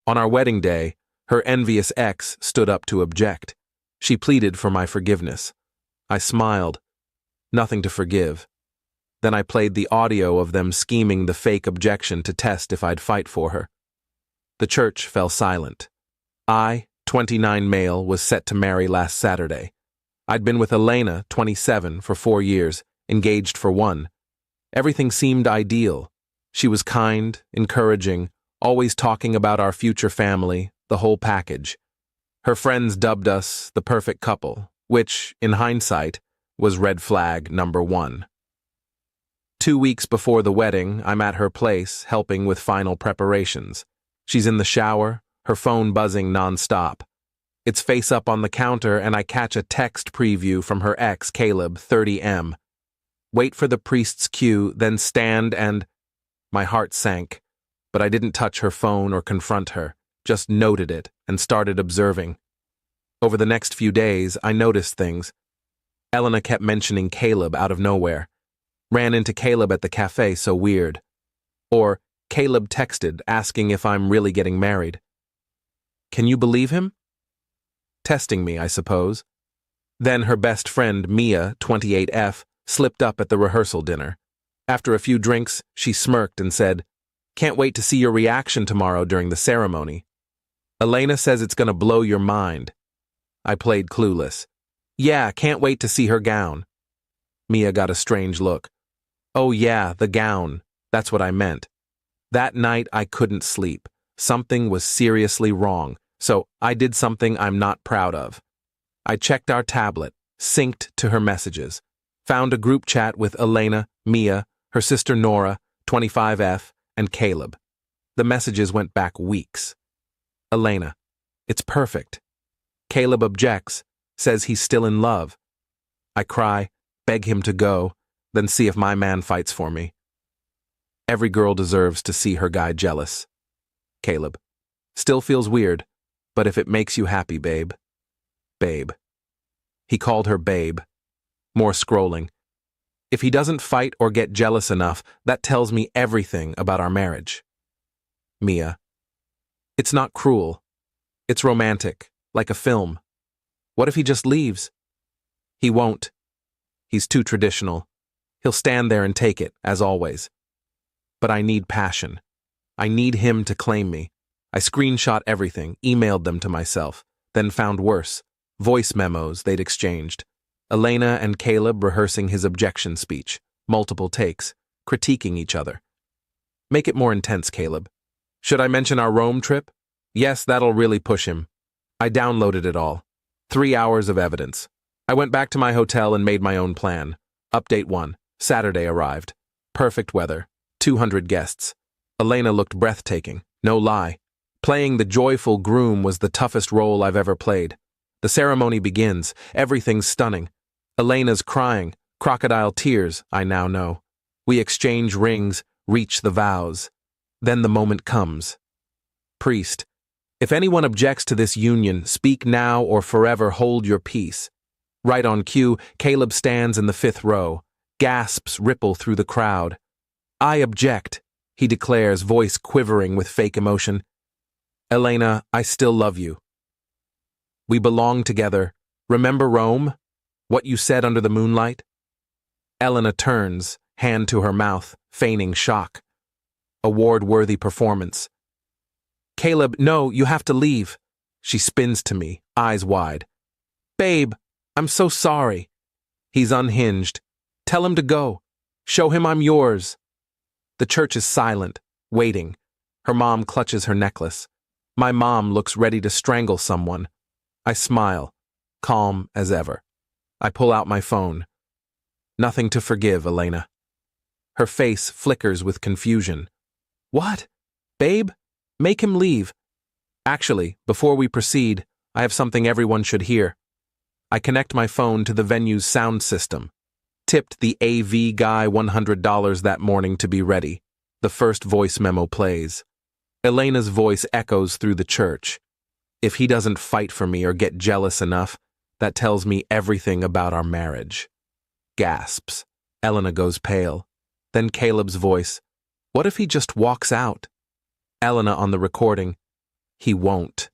On our wedding day, her envious ex stood up to object. She pleaded for my forgiveness. I smiled. Nothing to forgive. Then I played the audio of them scheming the fake objection to test if I'd fight for her. The church fell silent. I, 29 male, was set to marry last Saturday. I'd been with Elena, 27, for 4 years, engaged for 1. Everything seemed ideal. She was kind, encouraging, always talking about our future family, the whole package. Her friends dubbed us the perfect couple, which, in hindsight, was red flag number 1. 2 weeks before the wedding, I'm at her place, helping with final preparations. She's in the shower, her phone buzzing nonstop. It's face up on the counter, and I catch a text preview from her ex, Caleb, 30M. Wait for the priest's cue, then stand and... My heart sank, but I didn't touch her phone or confront her, just noted it and started observing. Over the next few days, I noticed things. Elena kept mentioning Caleb out of nowhere. Ran into Caleb at the cafe, so weird. Or, Caleb texted asking if I'm really getting married. Can you believe him? Testing me, I suppose. Then her best friend, Mia, 28F, slipped up at the rehearsal dinner. After a few drinks, she smirked and said, "Can't wait to see your reaction tomorrow during the ceremony. Elena says it's gonna blow your mind." I played clueless. "Yeah, can't wait to see her gown." Mia got a strange look. "Oh yeah, the gown. That's what I meant." That night I couldn't sleep. Something was seriously wrong, so I did something I'm not proud of. I checked our tablet, synced to her messages, found a group chat with Elena, Mia, her sister Nora, 25F, and Caleb. The messages went back weeks. Elena: "It's perfect." Caleb objects, says he's still in love. I cry, beg him to go, then see if my man fights for me. Every girl deserves to see her guy jealous. Caleb: "Still feels weird, but if it makes you happy, babe." Babe. He called her babe. More scrolling. If he doesn't fight or get jealous enough, that tells me everything about our marriage. Mia: "It's not cruel. It's romantic, like a film. What if he just leaves?" "He won't. He's too traditional. He'll stand there and take it, as always. But I need passion. I need him to claim me." I screenshot everything, emailed them to myself, then found worse. Voice memos they'd exchanged. Elena and Caleb rehearsing his objection speech, multiple takes, critiquing each other. "Make it more intense, Caleb. Should I mention our Rome trip? Yes, that'll really push him." I downloaded it all. 3 hours of evidence. I went back to my hotel and made my own plan. Update 1. Saturday arrived. Perfect weather. 200 guests. Elena looked breathtaking, no lie. Playing the joyful groom was the toughest role I've ever played. The ceremony begins. Everything's stunning. Elena's crying. Crocodile tears, I now know. We exchange rings, reach the vows. Then the moment comes. Priest: "If anyone objects to this union, speak now or forever hold your peace." Right on cue, Caleb stands in the 5th row. Gasps ripple through the crowd. "I object," he declares, voice quivering with fake emotion. "Elena, I still love you. We belong together. Remember Rome? What you said under the moonlight?" Elena turns, hand to her mouth, feigning shock. Award-worthy performance. "Caleb, no, you have to leave." She spins to me, eyes wide. "Babe, I'm so sorry." He's unhinged. "Tell him to go. Show him I'm yours." The church is silent, waiting. Her mom clutches her necklace. My mom looks ready to strangle someone. I smile, calm as ever. I pull out my phone. "Nothing to forgive, Elena." Her face flickers with confusion. "What? Babe? Make him leave." "Actually, before we proceed, I have something everyone should hear." I connect my phone to the venue's sound system. Tipped the AV guy $100 that morning to be ready. The first voice memo plays. Elena's voice echoes through the church. If he doesn't fight for me or get jealous enough, that tells me everything about our marriage. Gasps. Elena goes pale. Then Caleb's voice. "What if he just walks out?" Elena on the recording. He won't.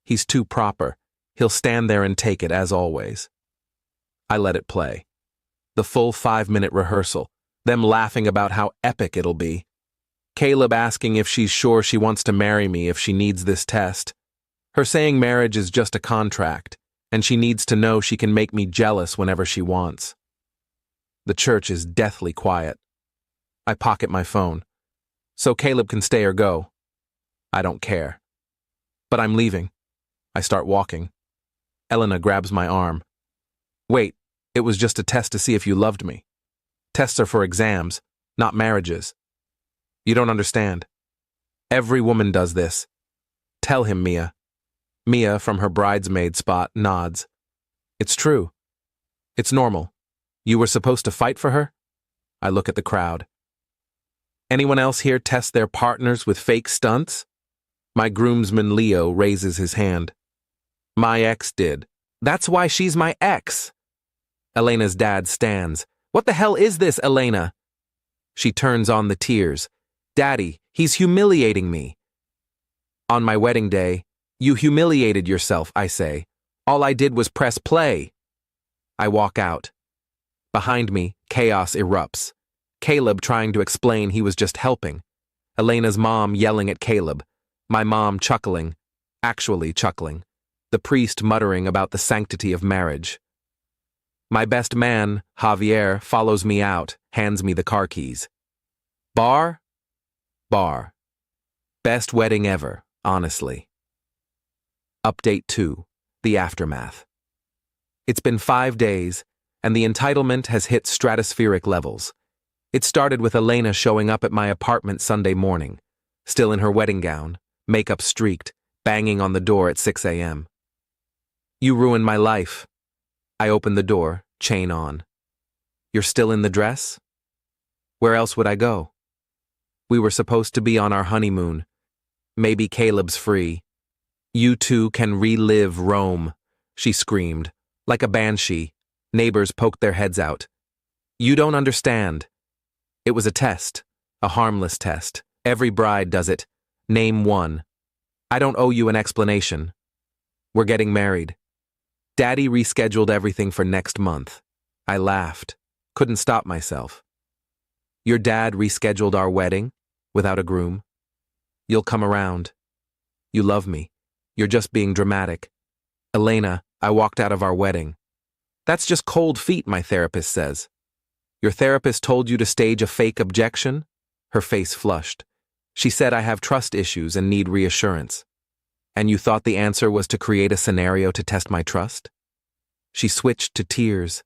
He's too proper. He'll stand there and take it, as always. I let it play. The full 5-minute rehearsal, them laughing about how epic it'll be. Caleb asking if she's sure she wants to marry me if she needs this test. Her saying marriage is just a contract, and she needs to know she can make me jealous whenever she wants. The church is deathly quiet. I pocket my phone. So Caleb can stay or go. I don't care. But I'm leaving. I start walking. Elena grabs my arm. Wait, it was just a test to see if you loved me. Tests are for exams, not marriages. You don't understand. Every woman does this. Tell him, Mia. Mia, from her bridesmaid spot, nods. It's true. It's normal. You were supposed to fight for her? I look at the crowd. Anyone else here test their partners with fake stunts? My groomsman Leo raises his hand. My ex did. That's why she's my ex. Elena's dad stands. What the hell is this, Elena? She turns on the tears. Daddy, he's humiliating me. On my wedding day, you humiliated yourself, I say. All I did was press play. I walk out. Behind me, chaos erupts. Caleb trying to explain he was just helping. Elena's mom yelling at Caleb. My mom chuckling, actually chuckling. The priest muttering about the sanctity of marriage. My best man, Javier, follows me out, hands me the car keys. Bar? Bar. Best wedding ever, honestly. Update 2. The aftermath. It's been 5 days, and the entitlement has hit stratospheric levels. It started with Elena showing up at my apartment Sunday morning, still in her wedding gown, makeup streaked, banging on the door at 6 a.m. You ruined my life. I opened the door, chain on. You're still in the dress? Where else would I go? We were supposed to be on our honeymoon. Maybe Caleb's free. You two can relive Rome, she screamed. Like a banshee, neighbors poked their heads out. You don't understand. It was a test, a harmless test. Every bride does it. Name one. I don't owe you an explanation. We're getting married. Daddy rescheduled everything for next month. I laughed. Couldn't stop myself. Your dad rescheduled our wedding? Without a groom? You'll come around. You love me. You're just being dramatic. Elena, I walked out of our wedding. That's just cold feet, my therapist says. Your therapist told you to stage a fake objection? Her face flushed. She said I have trust issues and need reassurance. And you thought the answer was to create a scenario to test my trust? She switched to tears.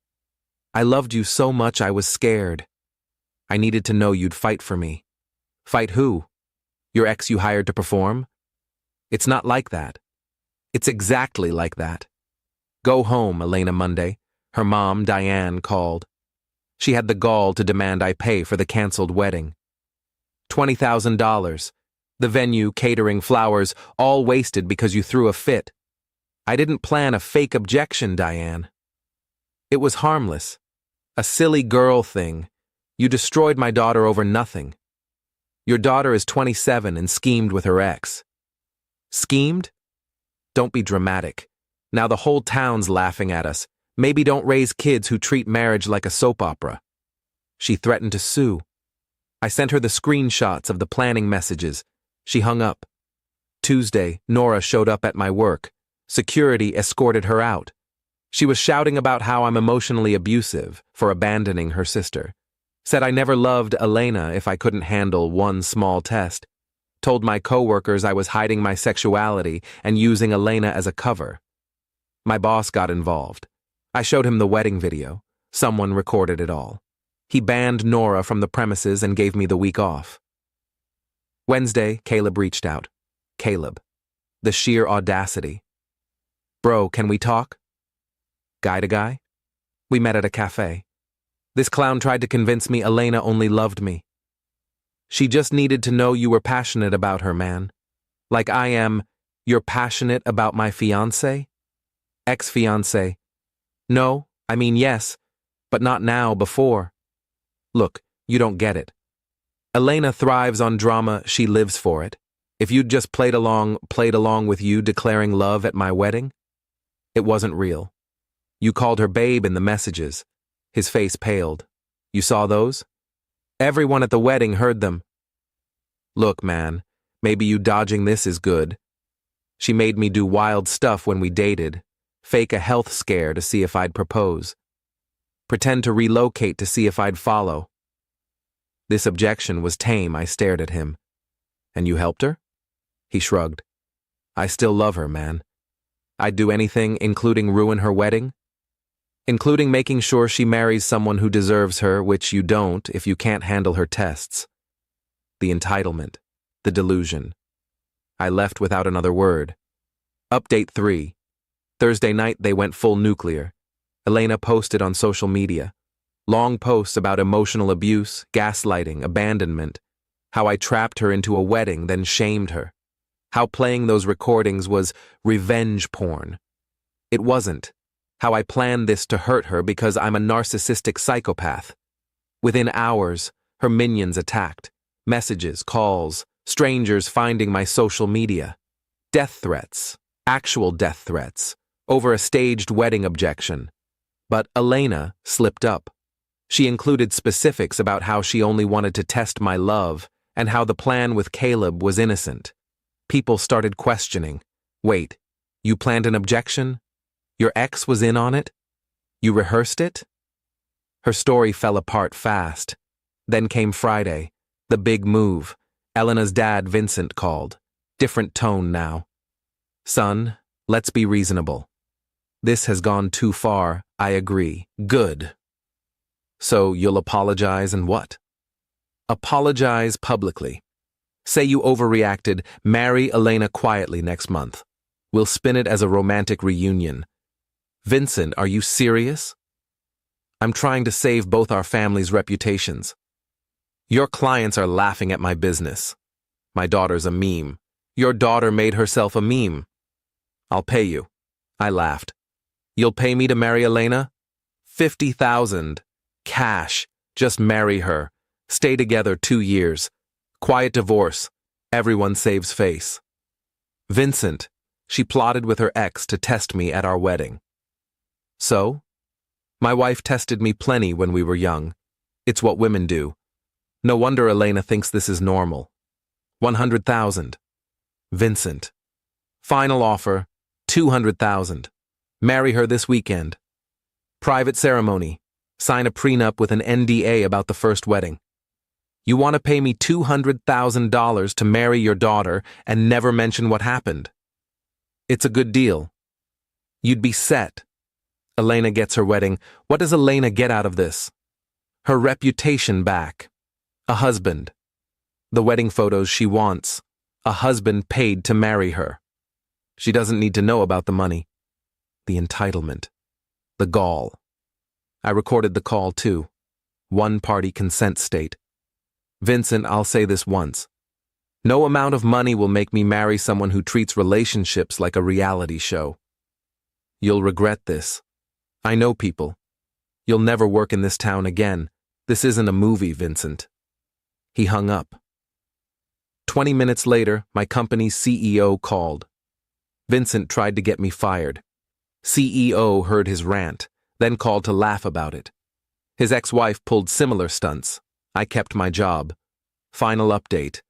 I loved you so much I was scared. I needed to know you'd fight for me. Fight who? Your ex you hired to perform? It's not like that. It's exactly like that. Go home, Elena Monday. Her mom, Diane, called. She had the gall to demand I pay for the canceled wedding. $20,000. The venue, catering, flowers, all wasted because you threw a fit. I didn't plan a fake objection, Diane. It was harmless. A silly girl thing. You destroyed my daughter over nothing. Your daughter is 27 and schemed with her ex. Schemed? Don't be dramatic. Now the whole town's laughing at us. Maybe don't raise kids who treat marriage like a soap opera. She threatened to sue. I sent her the screenshots of the planning messages. She hung up. Tuesday, Nora showed up at my work. Security escorted her out. She was shouting about how I'm emotionally abusive for abandoning her sister. Said I never loved Elena if I couldn't handle one small test. Told my coworkers I was hiding my sexuality and using Elena as a cover. My boss got involved. I showed him the wedding video. Someone recorded it all. He banned Nora from the premises and gave me the week off. Wednesday, Caleb reached out. Caleb. The sheer audacity. Bro, can we talk? Guy to guy? We met at a cafe. This clown tried to convince me Elena only loved me. She just needed to know you were passionate about her, man. Like I am, you're passionate about my fiancé? Ex-fiancé. No, I mean yes, but not now, before. Look, you don't get it. Elena thrives on drama, she lives for it. If you'd just played along with you declaring love at my wedding? It wasn't real. You called her babe in the messages. His face paled. You saw those? Everyone at the wedding heard them. Look, man, maybe you dodging this is good. She made me do wild stuff when we dated, fake a health scare to see if I'd propose, pretend to relocate to see if I'd follow. This objection was tame. I stared at him. And you helped her? He shrugged. I still love her, man. I'd do anything, including ruin her wedding, including making sure she marries someone who deserves her, which you don't if you can't handle her tests. The entitlement, the delusion. I left without another word. Update 3. Thursday night they went full nuclear. Elena posted on social media. Long posts about emotional abuse, gaslighting, abandonment. How I trapped her into a wedding, then shamed her. How playing those recordings was revenge porn. It wasn't. How I planned this to hurt her because I'm a narcissistic psychopath. Within hours, her minions attacked. Messages, calls, strangers finding my social media. Death threats, actual death threats, over a staged wedding objection. But Elena slipped up. She included specifics about how she only wanted to test my love and how the plan with Caleb was innocent. People started questioning. Wait, you planned an objection? Your ex was in on it? You rehearsed it? Her story fell apart fast. Then came Friday, the big move. Elena's dad, Vincent, called. Different tone now. Son, let's be reasonable. This has gone too far, I agree. Good. So you'll apologize and what? Apologize publicly. Say you overreacted, marry Elena quietly next month. We'll spin it as a romantic reunion. Vincent, are you serious? I'm trying to save both our families' reputations. Your clients are laughing at my business. My daughter's a meme. Your daughter made herself a meme. I'll pay you. I laughed. You'll pay me to marry Elena? 50,000. Cash. Just marry her. Stay together 2 years. Quiet divorce. Everyone saves face. Vincent, she plotted with her ex to test me at our wedding. So? My wife tested me plenty when we were young. It's what women do. No wonder Elena thinks this is normal. 100,000. Vincent. Final offer, 200,000. Marry her this weekend. Private ceremony. Sign a prenup with an NDA about the first wedding. You want to pay me $200,000 to marry your daughter and never mention what happened. It's a good deal. You'd be set. Elena gets her wedding. What does Elena get out of this? Her reputation back. A husband. The wedding photos she wants. A husband paid to marry her. She doesn't need to know about the money. The entitlement. The gall. I recorded the call too. One-party consent state. Vincent, I'll say this once. No amount of money will make me marry someone who treats relationships like a reality show. You'll regret this. I know people. You'll never work in this town again. This isn't a movie, Vincent. He hung up. 20 minutes later, my company's CEO called. Vincent tried to get me fired. CEO heard his rant, then called to laugh about it. His ex-wife pulled similar stunts. I kept my job. Final update.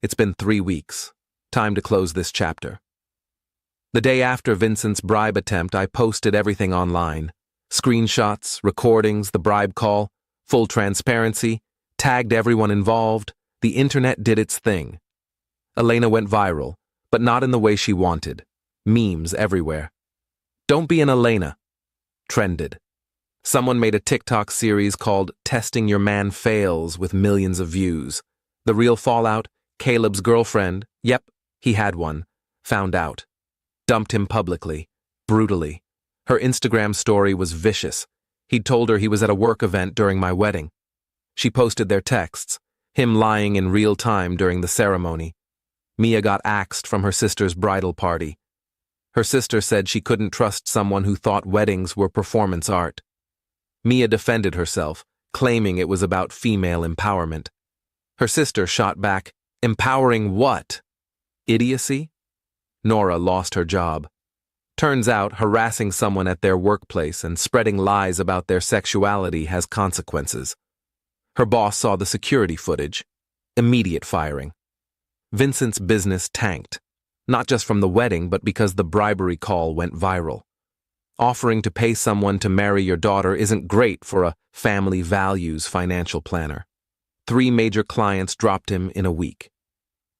It's been 3 weeks. Time to close this chapter. The day after Vincent's bribe attempt, I posted everything online. Screenshots, recordings, the bribe call, full transparency, tagged everyone involved. The internet did its thing. Elena went viral, but not in the way she wanted. Memes everywhere. Don't be an Elena. Trended. Someone made a TikTok series called Testing Your Man Fails with millions of views. The real fallout, Caleb's girlfriend, yep, he had one, found out. Dumped him publicly, brutally. Her Instagram story was vicious. He'd told her he was at a work event during my wedding. She posted their texts, him lying in real time during the ceremony. Mia got axed from her sister's bridal party. Her sister said she couldn't trust someone who thought weddings were performance art. Mia defended herself, claiming it was about female empowerment. Her sister shot back, empowering what? Idiocy? Nora lost her job. Turns out harassing someone at their workplace and spreading lies about their sexuality has consequences. Her boss saw the security footage. Immediate firing. Vincent's business tanked, not just from the wedding but because the bribery call went viral. Offering to pay someone to marry your daughter isn't great for a family values financial planner. 3 major clients dropped him in a week.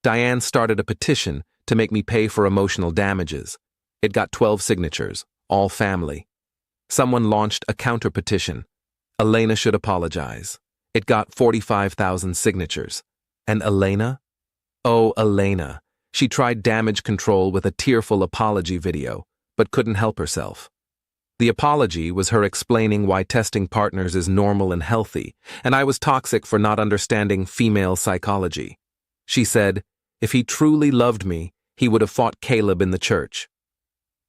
Diane started a petition to make me pay for emotional damages. It got 12 signatures, all family. Someone launched a counter-petition. Elena should apologize. It got 45,000 signatures. And Elena? Oh, Elena. She tried damage control with a tearful apology video, but couldn't help herself. The apology was her explaining why testing partners is normal and healthy, and I was toxic for not understanding female psychology. She said, if he truly loved me, he would have fought Caleb in the church.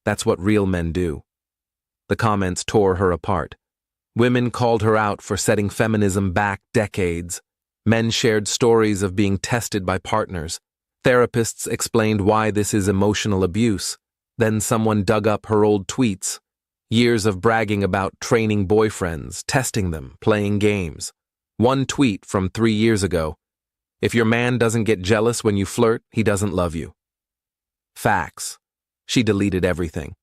That's what real men do. The comments tore her apart. Women called her out for setting feminism back decades. Men shared stories of being tested by partners. Therapists explained why this is emotional abuse. Then someone dug up her old tweets. Years of bragging about training boyfriends, testing them, playing games. One tweet from 3 years ago. If your man doesn't get jealous when you flirt, he doesn't love you. Facts. She deleted everything.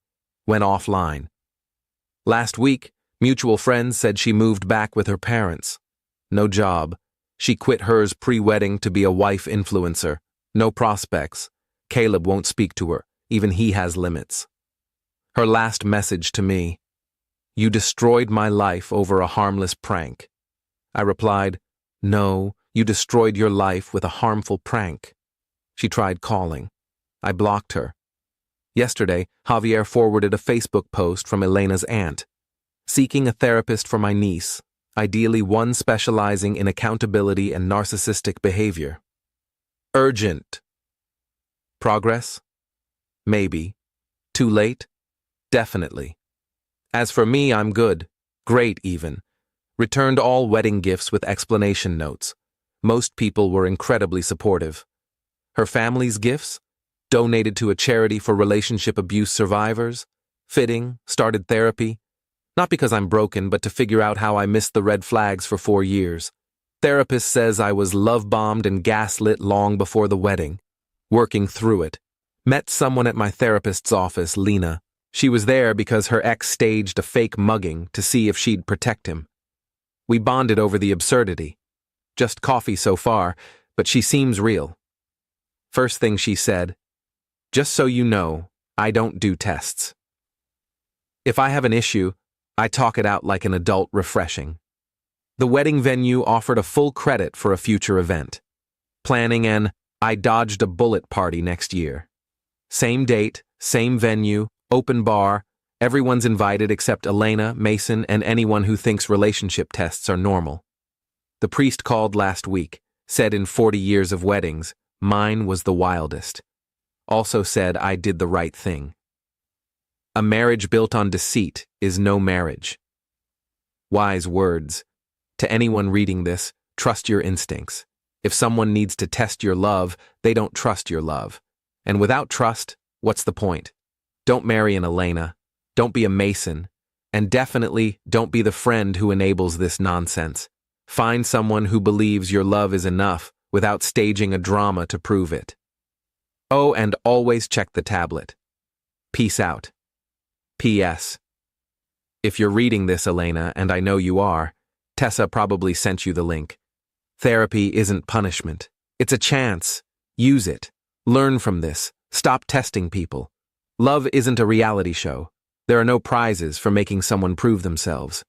Went offline. Last week, mutual friends said she moved back with her parents. No job. She quit hers pre-wedding to be a wife influencer. No prospects. Caleb won't speak to her. Even he has limits. Her last message to me. You destroyed my life over a harmless prank. I replied, no, you destroyed your life with a harmful prank. She tried calling. I blocked her. Yesterday, Javier forwarded a Facebook post from Elena's aunt. Seeking a therapist for my niece, ideally one specializing in accountability and narcissistic behavior. Urgent. Progress? Maybe. Too late? Definitely. As for me, I'm good. Great, even. Returned all wedding gifts with explanation notes. Most people were incredibly supportive. Her family's gifts? Donated to a charity for relationship abuse survivors. Fitting, started therapy. Not because I'm broken, but to figure out how I missed the red flags for 4 years. Therapist says I was love-bombed and gaslit long before the wedding. Working through it. Met someone at my therapist's office, Lena. She was there because her ex staged a fake mugging to see if she'd protect him. We bonded over the absurdity. Just coffee so far, but she seems real. First thing she said, just so you know, I don't do tests. If I have an issue, I talk it out like an adult refreshing. The wedding venue offered a full credit for a future event. Planning an I dodged a bullet party next year. Same date, same venue, open bar, everyone's invited except Elena, Mason, and anyone who thinks relationship tests are normal. The priest called last week, said in 40 years of weddings, mine was the wildest. Also said I did the right thing. A marriage built on deceit is no marriage. Wise words. To anyone reading this, trust your instincts. If someone needs to test your love, they don't trust your love. And without trust, what's the point? Don't marry an Elena. Don't be a Mason. And definitely don't be the friend who enables this nonsense. Find someone who believes your love is enough without staging a drama to prove it. Oh, and always check the tablet. Peace out. P.S. If you're reading this, Elena, and I know you are, Tessa probably sent you the link. Therapy isn't punishment. It's a chance. Use it. Learn from this. Stop testing people. Love isn't a reality show. There are no prizes for making someone prove themselves.